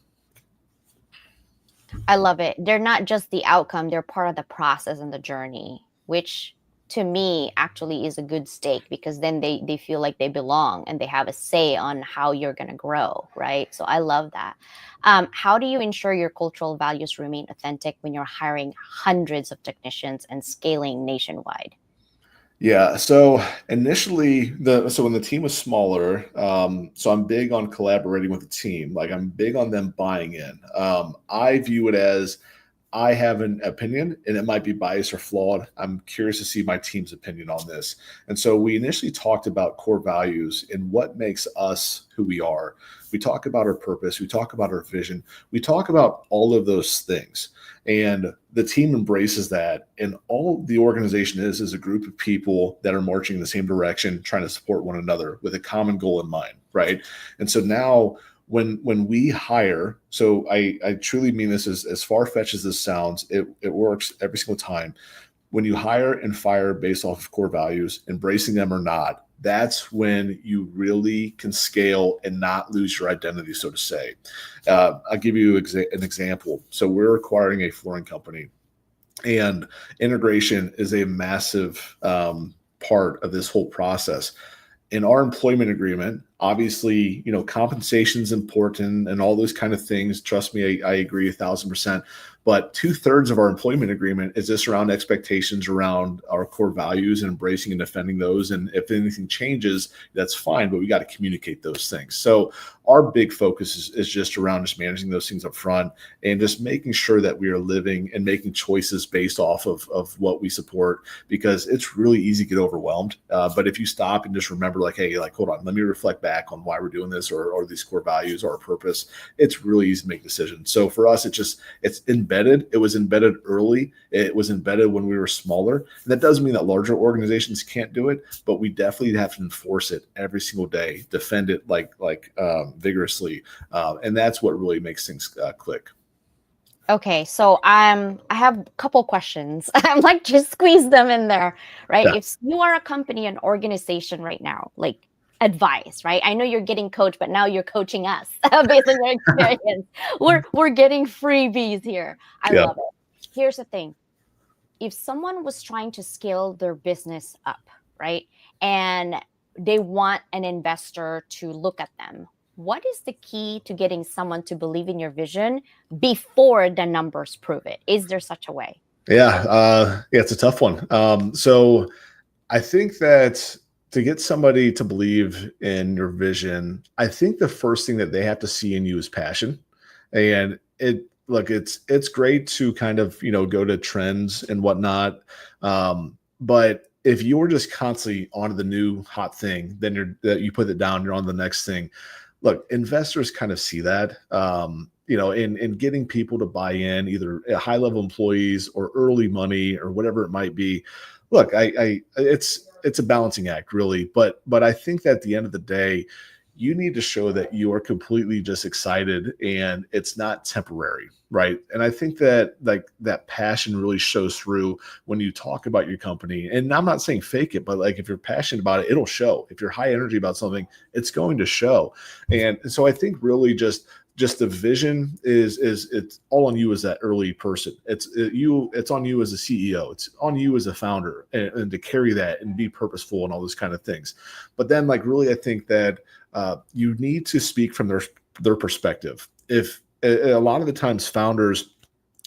I love it. They're not just the outcome, they're part of the process and the journey, which to me actually is a good stake, because then they feel like they belong and they have a say on how you're going to grow, right? So I love that. How do you ensure your cultural values remain authentic when you're hiring hundreds of technicians and scaling nationwide?
Yeah. So initially, when the team was smaller, so I'm big on collaborating with the team. Like I'm big on them buying in. I view it as I have an opinion, and it might be biased or flawed. I'm curious to see my team's opinion on this. And so we initially talked about core values and what makes us who we are. We talk about our purpose. We talk about our vision. We talk about all of those things. And the team embraces that. And all the organization is a group of people that are marching in the same direction, trying to support one another with a common goal in mind, right? And so now when we hire, so I truly mean this, as far-fetched as this sounds, it works every single time. When you hire and fire based off of core values, embracing them or not, that's when you really can scale and not lose your identity, so to say. I'll give you an example. So we're acquiring a flooring company, and integration is a massive part of this whole process. In our employment agreement, obviously, compensation is important and all those kind of things. Trust me, I agree 1,000%. But 2/3 of our employment agreement is just around expectations around our core values and embracing and defending those. And if anything changes, that's fine, but we got to communicate those things. So our big focus is just around just managing those things up front and just making sure that we are living and making choices based off of what we support, because it's really easy to get overwhelmed. But if you stop and just remember, like, hey, like, hold on, let me reflect back on why we're doing this, or these core values or our purpose, it's really easy to make decisions. So for us, it's embedded. It was embedded early. It was embedded when we were smaller. And that doesn't mean that larger organizations can't do it, but we definitely have to enforce it every single day, defend it like vigorously. And that's what really makes things click.
Okay, so I have a couple questions. I'm like, just squeeze them in there, right?
Yeah.
If you are a company, an organization right now, like advice, right? I know you're getting coached, but now you're coaching us based on your experience. We're getting freebies here. I
Yeah.
love it. Here's the thing. If someone was trying to scale their business up, right? And they want an investor to look at them, what is the key to getting someone to believe in your vision before the numbers prove it? Is there such a way?
Yeah. It's a tough one. So I think that to get somebody to believe in your vision, I think the first thing that they have to see in you is passion. And it's great to kind of, go to trends and whatnot. But if you're just constantly on the new hot thing, then you put it down, you're on the next thing. Look, investors kind of see that. In getting people to buy in, either high level employees or early money or whatever it might be. Look, it's a balancing act, really. But I think that at the end of the day, you need to show that you are completely just excited and it's not temporary, right? And I think that like that passion really shows through when you talk about your company. And I'm not saying fake it, but like if you're passionate about it, it'll show. If you're high energy about something, it's going to show. And so I think really just the vision is it's all on you as that early person. It's on you as a CEO. It's on you as a founder, and to carry that and be purposeful and all those kind of things. But then like really, I think that you need to speak from their perspective. If a lot of the times founders,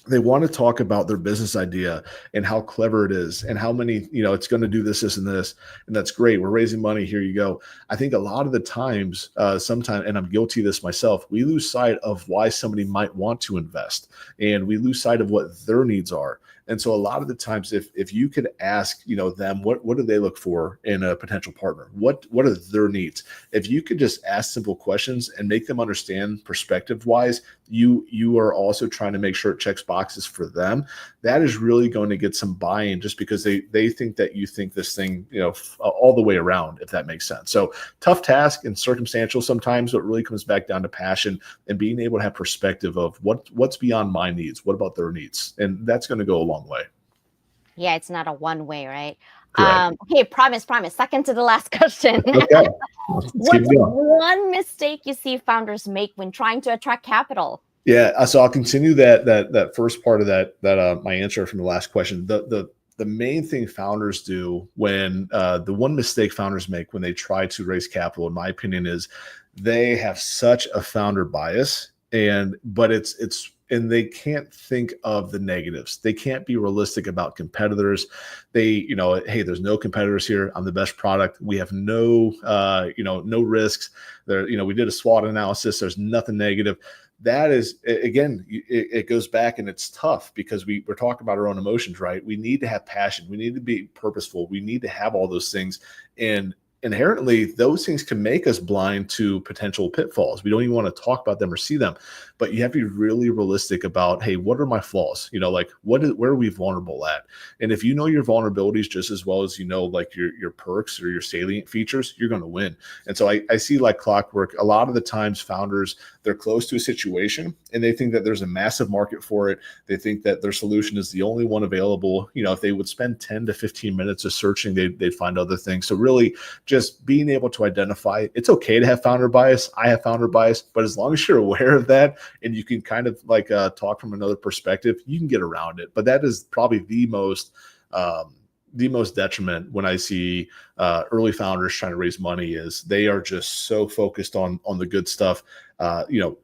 they want to talk about their business idea and how clever it is and how many, it's going to do this, this, and this. And that's great. We're raising money. Here you go. I think a lot of the times, sometimes, and I'm guilty of this myself, we lose sight of why somebody might want to invest, and we lose sight of what their needs are. And so a lot of the times, if you could ask, them, what do they look for in a potential partner? What are their needs? If you could just ask simple questions and make them understand perspective wise, you are also trying to make sure it checks boxes for them. That is really going to get some buy-in, just because they think that you think this thing, all the way around, if that makes sense. So tough task and circumstantial sometimes, but it really comes back down to passion and being able to have perspective of what's beyond my needs. What about their needs? And that's going to go a long way.
Yeah, it's not a one way, right?
Correct.
Okay, promise. Second to the last question.
Okay.
What's one mistake you see founders make when trying to attract capital?
Yeah, so I'll continue that first part of that my answer from the last question. The main thing founders do when the one mistake founders make when they try to raise capital, in my opinion, is they have such a founder bias, but and they can't think of the negatives. They can't be realistic about competitors. Hey, there's no competitors here. I'm the best product. We have no risks. There, we did a SWOT analysis. There's nothing negative. That is, again, it goes back, and it's tough because we're talking about our own emotions, right? We need to have passion. We need to be purposeful. We need to have all those things. And inherently, those things can make us blind to potential pitfalls. We don't even want to talk about them or see them, but you have to be really realistic about, hey, what are my flaws? Where are we vulnerable at? And if you know your vulnerabilities just as well as like your perks or your salient features, you're going to win. And so I see like clockwork. A lot of the times founders, they're close to a situation and they think that there's a massive market for it. They think that their solution is the only one available. If they would spend 10 to 15 minutes of searching, they'd find other things. So really, just being able to identify, it's okay to have founder bias. I have founder bias, but as long as you're aware of that and you can kind of like talk from another perspective, you can get around it. But that is probably the most detriment when I see early founders trying to raise money, is they are just so focused on the good stuff.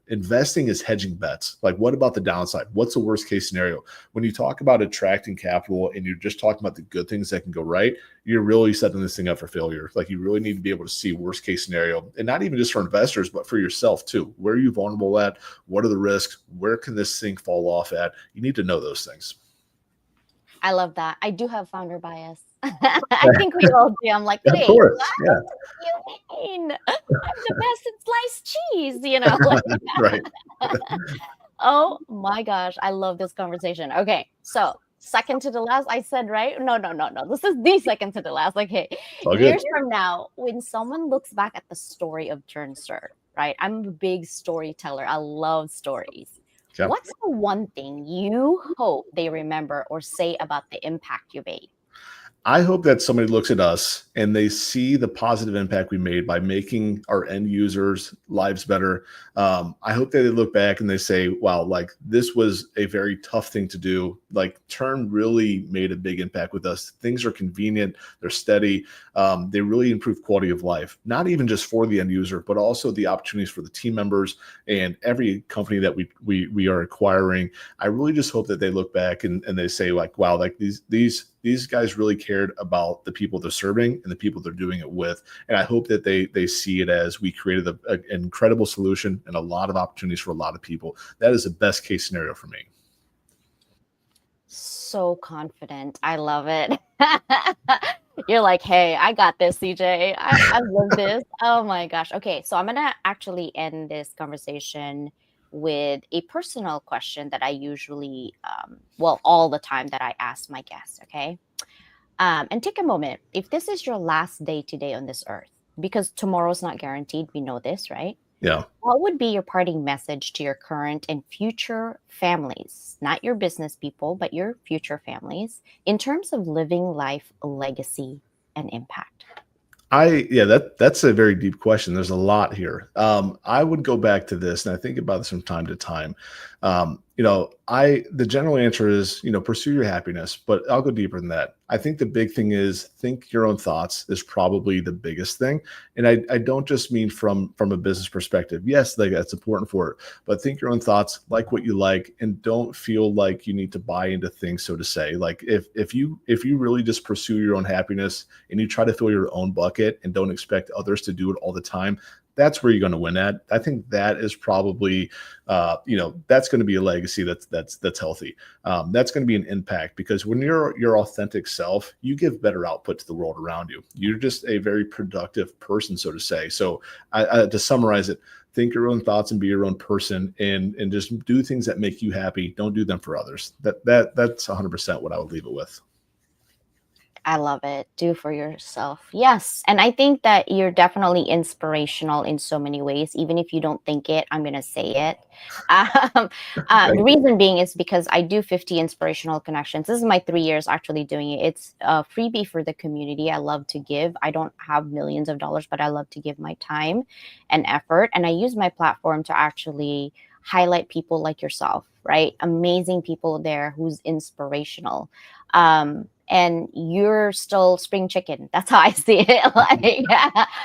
Investing is hedging bets. Like, what about the downside? What's the worst case scenario? When you talk about attracting capital and you're just talking about the good things that can go right, you're really setting this thing up for failure. Like, you really need to be able to see worst case scenario, and not even just for investors, but for yourself too. Where are you vulnerable at? What are the risks? Where can this thing fall off at? You need to know those things.
I love that. I do have founder bias. I think we all do. I'm like, wait,
of course.
What
Yeah.
do you mean? I'm the best at sliced cheese,
Right.
Oh my gosh, I love this conversation. Okay, so second to the last, I said, right? No. This is the second to the last. Okay, years from now, when someone looks back at the story of Journster, right? I'm a big storyteller. I love stories. Yeah. What's the one thing you hope they remember or say about the impact you made?
I hope that somebody looks at us and they see the positive impact we made by making our end users' lives better. I hope that they look back and they say, wow, like this was a very tough thing to do. Like Turn really made a big impact with us. Things are convenient. They're steady. They really improve quality of life, not even just for the end user, but also the opportunities for the team members and every company that we are acquiring. I really just hope that they look back and they say like, wow, like these these guys really cared about the people they're serving and the people they're doing it with. And I hope that they see it as we created an incredible solution and a lot of opportunities for a lot of people. That is the best case scenario for me.
So confident. I love it. You're like, hey, I got this, CJ. I love this. Oh my gosh. Okay, so I'm gonna actually end this conversation with a personal question that I usually, well, all the time that I ask my guests. Okay, and take a moment. If this is your last day today on this earth, because tomorrow's not guaranteed, we know this, right?
Yeah.
What would be your parting message to your current and future families, not your business people, but your future families, in terms of living life, legacy, and impact?
That's a very deep question. There's a lot here. I would go back to this, and I think about this from time to time. The general answer is, pursue your happiness, but I'll go deeper than that. I think the big thing is think your own thoughts is probably the biggest thing. And I don't just mean from a business perspective. Yes, like that's important for it, but think your own thoughts, like what you like, and don't feel like you need to buy into things, so to say. Like if you really just pursue your own happiness and you try to fill your own bucket and don't expect others to do it all the time, that's where you're going to win at. I think that is probably, that's going to be a legacy that's healthy. That's going to be an impact, because when you're your authentic self, you give better output to the world around you. You're just a very productive person, so to say. So to summarize it, think your own thoughts and be your own person, and just do things that make you happy. Don't do them for others. That's 100% what I would leave it with.
I love it. Do for yourself. Yes. And I think that you're definitely inspirational in so many ways. Even if you don't think it, I'm going to say it. The reason being is because I do 50 inspirational connections. This is my 3 years actually doing it. It's a freebie for the community. I love to give. I don't have millions of dollars, but I love to give my time and effort. And I use my platform to actually highlight people like yourself, right? Amazing people there who's inspirational. And you're still spring chicken. That's how I see it. Like,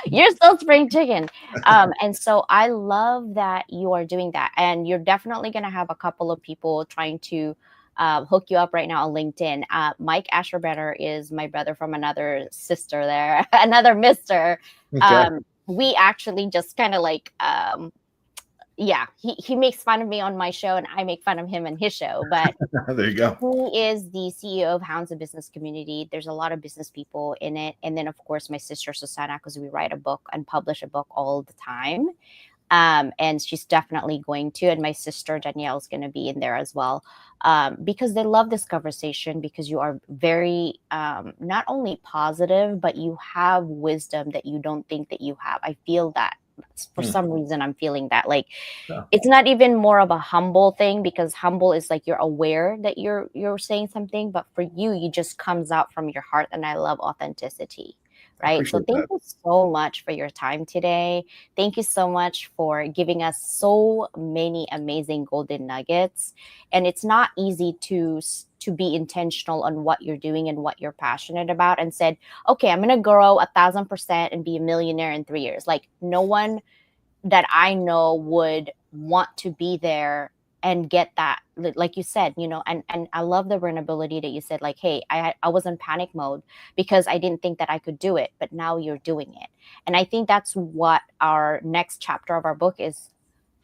you're still spring chicken. And so I love that you are doing that. And you're definitely going to have a couple of people trying to hook you up right now on LinkedIn. Mike Asherbetter is my brother from another sister there, another mister.
Okay.
We actually just kind of like, he makes fun of me on my show and I make fun of him in his show. But
There you go.
he is the CEO of Hounds of Business Community. There's a lot of business people in it. And then, of course, my sister, Susanna, because we write a book and publish a book all the time. And she's definitely going to. And my sister, Danielle, is going to be in there as well, because they love this conversation, because you are very not only positive, but you have wisdom that you don't think that you have. I feel that. For some reason, I'm feeling that. Like,
Yeah.
it's not even more of a humble thing, because humble is like you're aware that you're saying something, but for you, you just comes out from your heart. And I love authenticity, right? So
Appreciate
thank you so much for your time today. Thank you so much for giving us so many amazing golden nuggets. And it's not easy to be intentional on what you're doing and what you're passionate about, and said, okay, I'm going to grow 1,000% and be a millionaire in 3 years. Like, no one that I know would want to be there and get that, like you said, and I love the vulnerability that you said, like, hey, I was in panic mode because I didn't think that I could do it, but now you're doing it. And I think that's what our next chapter of our book is,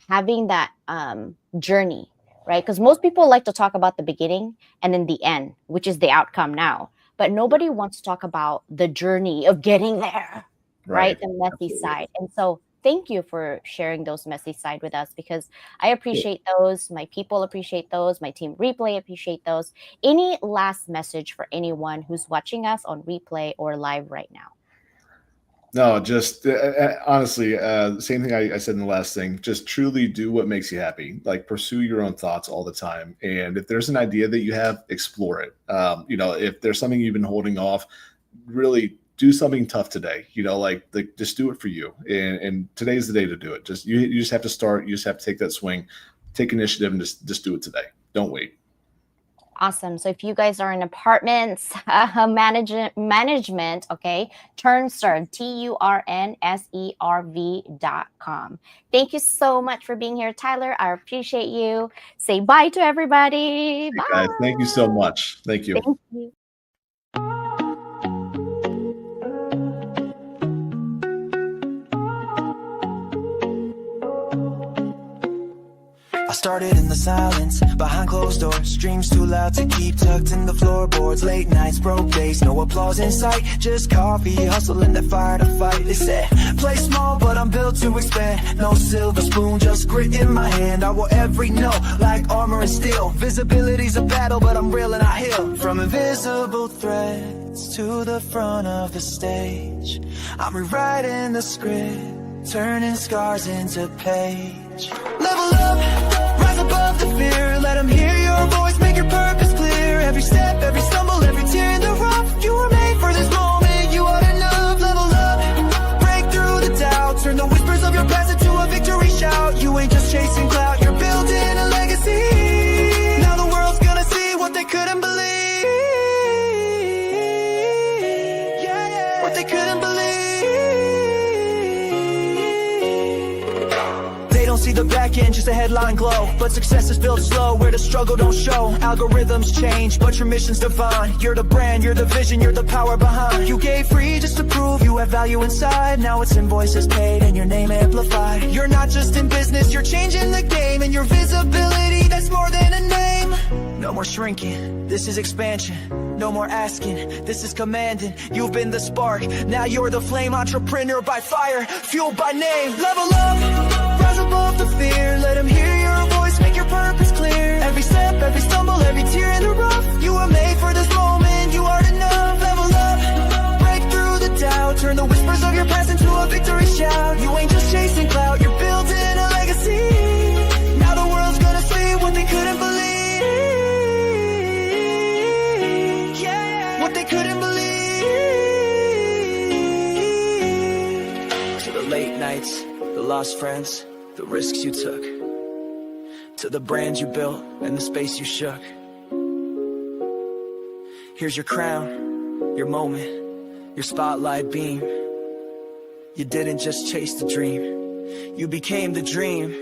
having that journey, right? Because most people like to talk about the beginning and then the end, which is the outcome now. But nobody wants to talk about the journey of getting there, right? The messy side. And so thank you for sharing those messy side with us, because I appreciate those. My people appreciate those. My team replay appreciate those. Any last message for anyone who's watching us on replay or live right now?
No, just honestly, same thing I said in the last thing. Just truly do what makes you happy. Like, pursue your own thoughts all the time. And if there's an idea that you have, explore it. If there's something you've been holding off, really do something tough today. Just do it for you. And today's the day to do it. Just you just have to start. You just have to take that swing, take initiative, and just do it today. Don't wait.
Awesome. So if you guys are in apartments, management, okay, TurnServe, TURNSERV.com. Thank you so much for being here, Tyler. I appreciate you. Say bye to everybody. Bye.
Guys, thank you so much. Thank you.
Thank you.
I started in the silence, behind closed doors. Dreams too loud to keep tucked in the floorboards. Late nights, broke days, no applause in sight. Just coffee, hustling that fire to fight. They said, play small, but I'm built to expand. No silver spoon, just grit in my hand. I will every note, like armor and steel. Visibility's a battle, but I'm real and I heal. From invisible threads to the front of the stage, I'm rewriting the script, turning scars into page. Level up, rise above the fear. Let them hear your voice, make your purpose clear. Every step, every stumble, every tear in the rough. You were made for this moment, you are enough. Level up, break through the doubt. Turn the whispers of your past into a victory shout. You ain't just chasing clout, you're building a legacy. Now the world's gonna see what they couldn't believe. Yeah, yeah. What they couldn't believe. See the back end, just a headline glow. But success is built slow, where the struggle don't show. Algorithms change, but your mission's divine. You're the brand, you're the vision, you're the power behind. You gave free just to prove you have value inside. Now it's invoices paid and your name amplified. You're not just in business, you're changing the game. And your visibility, that's more than a name. No more shrinking, this is expansion. No more asking, this is commanding. You've been the spark, now you're the flame. Entrepreneur by fire, fueled by name. Level up, rise above the fear. Let them hear your voice, make your purpose clear. Every step, every stumble, every tear in the rough. You were made for this moment, you are enough. Level up, break through the doubt. Turn the whispers of your past into a victory shout. You ain't just chasing clout, you're building a legacy. Now the world's gonna see what they couldn't believe. What they couldn't believe. To the late nights, the lost friends, the risks you took, to the brand you built and the space you shook. Here's your crown, your moment, your spotlight beam. You didn't just chase the dream, you became the dream.